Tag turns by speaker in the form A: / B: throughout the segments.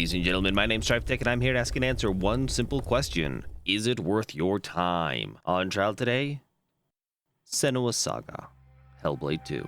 A: Ladies and gentlemen, my name's Stryftek, and I'm here to ask and answer one simple question. Is it worth your time? On trial today, Senua Saga, Hellblade II.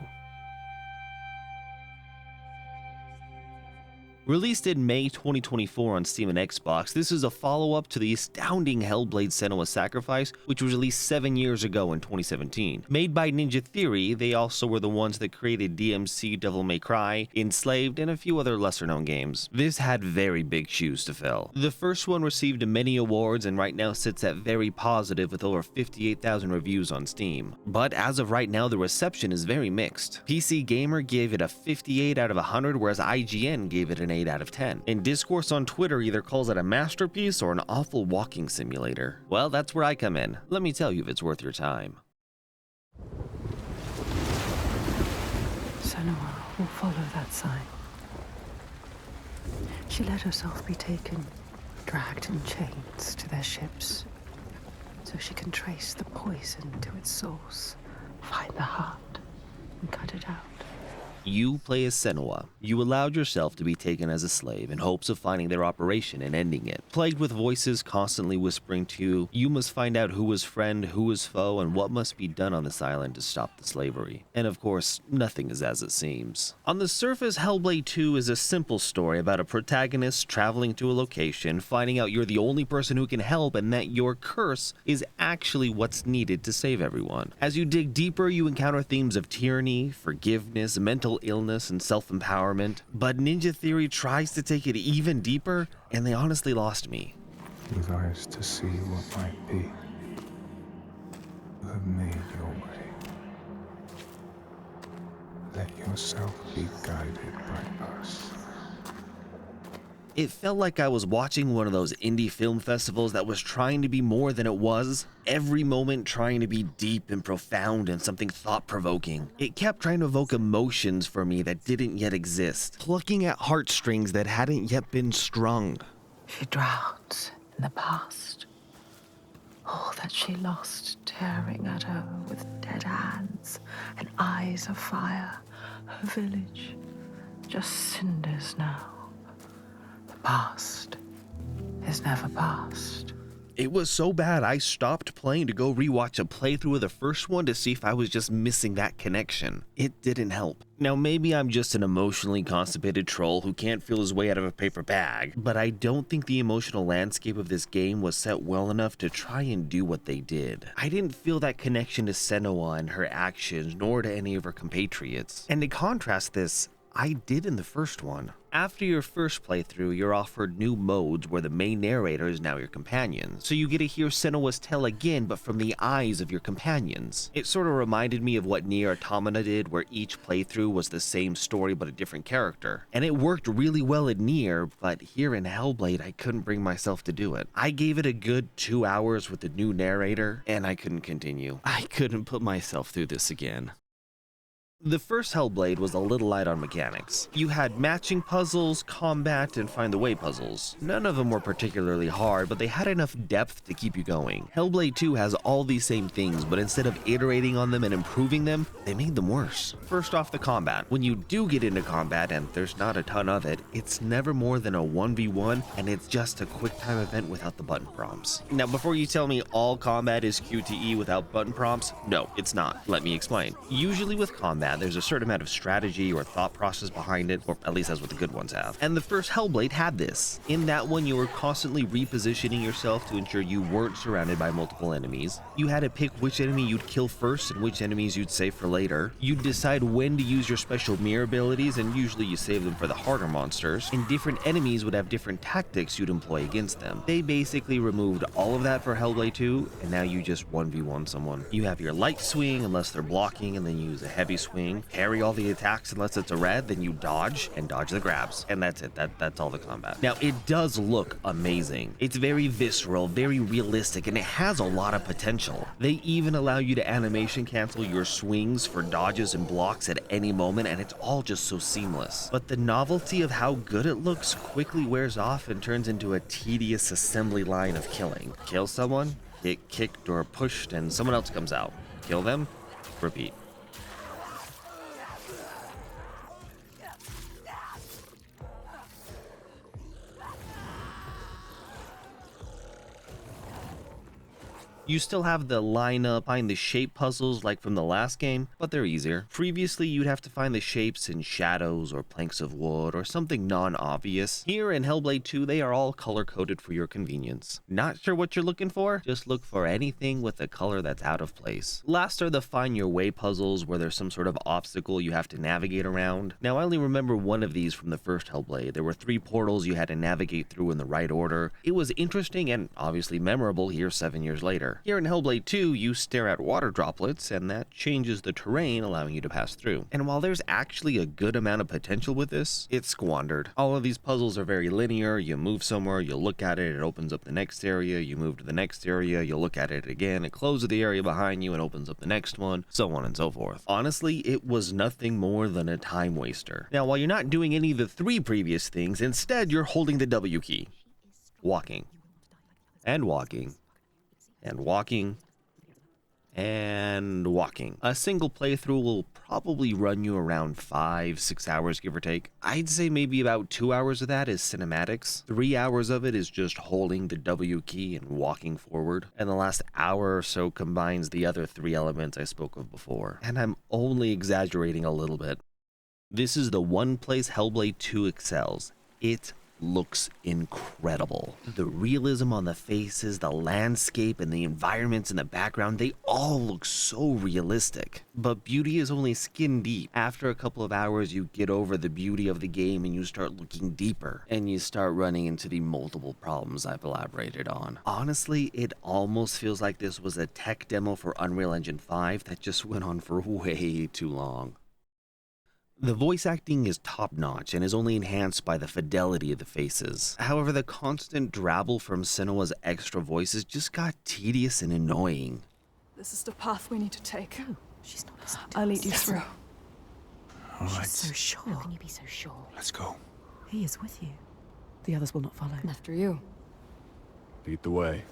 A: Released in May 2024 on Steam and Xbox, this is a follow-up to the astounding Hellblade Senua Sacrifice, which was released 7 years ago in 2017. Made by Ninja Theory, they also were the ones that created DMC, Devil May Cry, Enslaved, and a few other lesser-known games. This had very big shoes to fill. The first one received many awards and right now sits at very positive with over 58,000 reviews on Steam. But as of right now, the reception is very mixed. PC Gamer gave it a 58 out of 100, whereas IGN gave it an 8 out of 10. And discourse on Twitter either calls it a masterpiece or an awful walking simulator. Well, that's where I come in. Let me tell you if it's worth your time.
B: Senua will follow that sign. She let herself be taken, dragged in chains to their ships, so she can trace the poison to its source, find the heart, and cut it out.
A: You play as Senua. You allowed yourself to be taken as a slave in hopes of finding their operation and ending it. Plagued with voices constantly whispering to you, you must find out who is friend, who is foe, and what must be done on this island to stop the slavery. And of course, nothing is as it seems. On the surface, Hellblade 2 is a simple story about a protagonist traveling to a location, finding out you're the only person who can help and that your curse is actually what's needed to save everyone. As you dig deeper, you encounter themes of tyranny, forgiveness, mental illness, and self-empowerment, but Ninja Theory tries to take it even deeper, and they honestly lost me.
C: With eyes to see what might be, you have made your way. Let yourself be guided by us.
A: It felt like I was watching one of those indie film festivals that was trying to be more than it was, every moment trying to be deep and profound and something thought-provoking. It kept trying to evoke emotions for me that didn't yet exist, plucking at heartstrings that hadn't yet been strung.
B: She drowns in the past. All that she lost tearing at her with dead hands and eyes of fire. Her village, just cinders now. The past is never past.
A: It was so bad I stopped playing to go rewatch a playthrough of the first one to see if I was just missing that connection. It didn't help. Now maybe I'm just an emotionally constipated troll who can't feel his way out of a paper bag, but I don't think the emotional landscape of this game was set well enough to try and do what they did. I didn't feel that connection to Senua and her actions, nor to any of her compatriots. And to contrast this, I did in the first one. After your first playthrough, you're offered new modes where the main narrator is now your companion, so you get to hear Senua's tale again but from the eyes of your companions. It sort of reminded me of what Nier Automata did, where each playthrough was the same story but a different character. And it worked really well in Nier, but here in Hellblade I couldn't bring myself to do it. I gave it a good 2 hours with the new narrator, and I couldn't continue. I couldn't put myself through this again. The first Hellblade was a little light on mechanics. You had matching puzzles, combat, and find the way puzzles. None of them were particularly hard, but they had enough depth to keep you going. Hellblade 2 has all these same things, but instead of iterating on them and improving them, they made them worse. First off, the combat. When you do get into combat, and there's not a ton of it, it's never more than a 1v1, and it's just a quick time event without the button prompts. Now, before you tell me all combat is QTE without button prompts, no, it's not. Let me explain. Usually with combat, there's a certain amount of strategy or thought process behind it, or at least that's what the good ones have. And the first Hellblade had this. In that one, you were constantly repositioning yourself to ensure you weren't surrounded by multiple enemies. You had to pick which enemy you'd kill first and which enemies you'd save for later. You'd decide when to use your special mirror abilities, and usually you save them for the harder monsters. And different enemies would have different tactics you'd employ against them. They basically removed all of that for Hellblade 2, and now you just 1v1 someone. You have your light swing unless they're blocking, and then you use a heavy swing. Parry all the attacks unless it's a red, then you dodge and dodge the grabs, and that's it. That's all the combat. Now, it does look amazing. It's very visceral, very realistic, and it has a lot of potential. They even allow you to animation cancel your swings for dodges and blocks at any moment, and it's all just so seamless. But the novelty of how good it looks quickly wears off and turns into a tedious assembly line of killing. Kill someone, get kicked or pushed, and someone else comes out. Kill them, repeat. You still have the line up, find the shape puzzles like from the last game, but they're easier. Previously, you'd have to find the shapes in shadows or planks of wood or something non-obvious. Here in Hellblade 2, they are all color-coded for your convenience. Not sure what you're looking for? Just look for anything with a color that's out of place. Last are the find your way puzzles where there's some sort of obstacle you have to navigate around. Now, I only remember one of these from the first Hellblade. There were 3 portals you had to navigate through in the right order. It was interesting and obviously memorable here 7 years later. Here in Hellblade 2, you stare at water droplets and that changes the terrain, allowing you to pass through. And while there's actually a good amount of potential with this, it's squandered. All of these puzzles are very linear. You move somewhere, you look at it, it opens up the next area, you move to the next area, you look at it again, it closes the area behind you and opens up the next one, so on and so forth. Honestly, it was nothing more than a time waster. Now, while you're not doing any of the 3 previous things, instead you're holding the W key. Walking. And walking. And walking. And walking. A single playthrough will probably run you around 5-6 hours, give or take. I'd say maybe about 2 hours of that is cinematics. 3 hours of it is just holding the W key and walking forward. And the last hour or so combines the other 3 elements I spoke of before. And I'm only exaggerating a little bit. This is the one place Hellblade 2 excels. It looks incredible. The realism on the faces, the landscape, and the environments in the background, they all look so realistic. But beauty is only skin deep. After a couple of hours, you get over the beauty of the game and you start looking deeper, and you start running into the multiple problems I've elaborated on. Honestly, it almost feels like this was a tech demo for Unreal Engine 5 that just went on for way too long. The voice acting is top-notch and is only enhanced by the fidelity of the faces. However, the constant drabble from Senua's extra voices just got tedious and annoying.
D: This is the path we need to take.
E: No, she's not listening to
D: I'll
E: us.
D: lead you through.
C: All right,
E: She's so sure.
F: How can you be so sure?
C: let's go.
E: He is with you. The others will not follow.
F: After you.
C: Lead the way.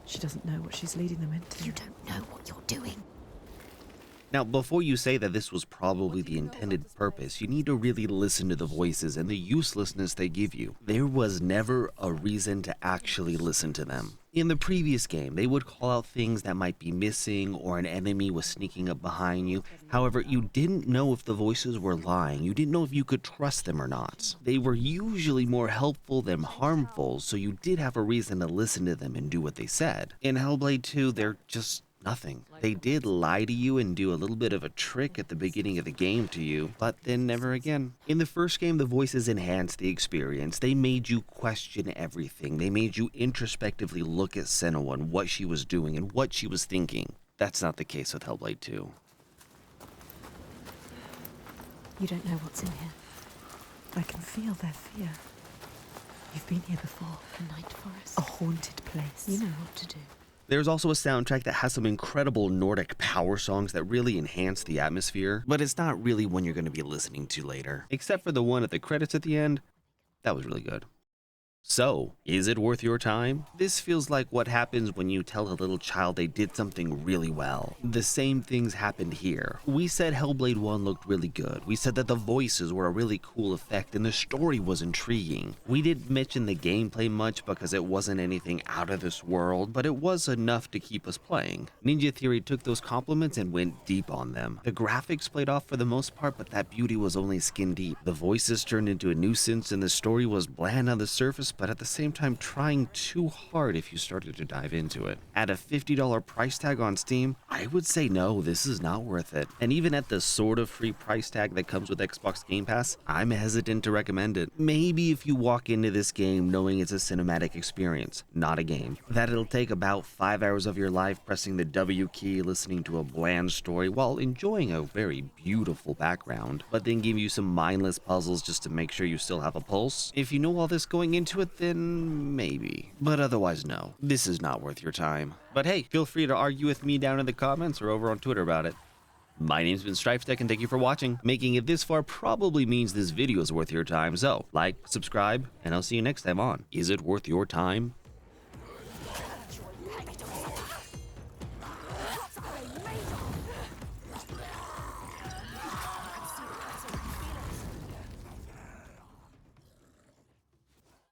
E: She doesn't know what she's leading them into.
F: You don't know what you're doing.
A: Now, before you say that this was probably the intended purpose, you need to really listen to the voices and the uselessness they give you. There was never a reason to actually listen to them. In the previous game, they would call out things that might be missing or an enemy was sneaking up behind you. However, you didn't know if the voices were lying. You didn't know if you could trust them or not. They were usually more helpful than harmful, so you did have a reason to listen to them and do what they said. In Hellblade 2, they're just nothing. They did lie to you and do a little bit of a trick at the beginning of the game to you, but then never again. In the first game, the voices enhanced the experience. They made you question everything. They made you introspectively look at Senua and what she was doing and what she was thinking. That's not the case with Hellblade 2.
F: You don't know what's in here.
E: I can feel their fear. You've been here before.
F: A night forest.
E: A haunted place.
F: You know what to do.
A: There's also a soundtrack that has some incredible Nordic power songs that really enhance the atmosphere, but it's not really one you're going to be listening to later. Except for the one at the credits at the end, that was really good. So, is it worth your time? This feels like what happens when you tell a little child they did something really well. The same things happened here. We said Hellblade 1 looked really good. We said that the voices were a really cool effect and the story was intriguing. We didn't mention the gameplay much because it wasn't anything out of this world, but it was enough to keep us playing. Ninja Theory took those compliments and went deep on them. The graphics played off for the most part, but that beauty was only skin deep. The voices turned into a nuisance and the story was bland on the surface, but at the same time trying too hard if you started to dive into it. At a $50 price tag on Steam, I would say no, this is not worth it. And even at the sort of free price tag that comes with Xbox Game Pass, I'm hesitant to recommend it. Maybe if you walk into this game knowing it's a cinematic experience, not a game. That it'll take about 5 hours of your life pressing the W key, listening to a bland story while enjoying a very beautiful background, but then give you some mindless puzzles just to make sure you still have a pulse. If you know all this going into it, then maybe. But otherwise, no. This is not worth your time. But hey, feel free to argue with me down in the comments or over on Twitter about it. My name's been Stryftek and thank you for watching. Making it this far probably means this video is worth your time, so like, subscribe, and I'll see you next time on Is It Worth Your Time?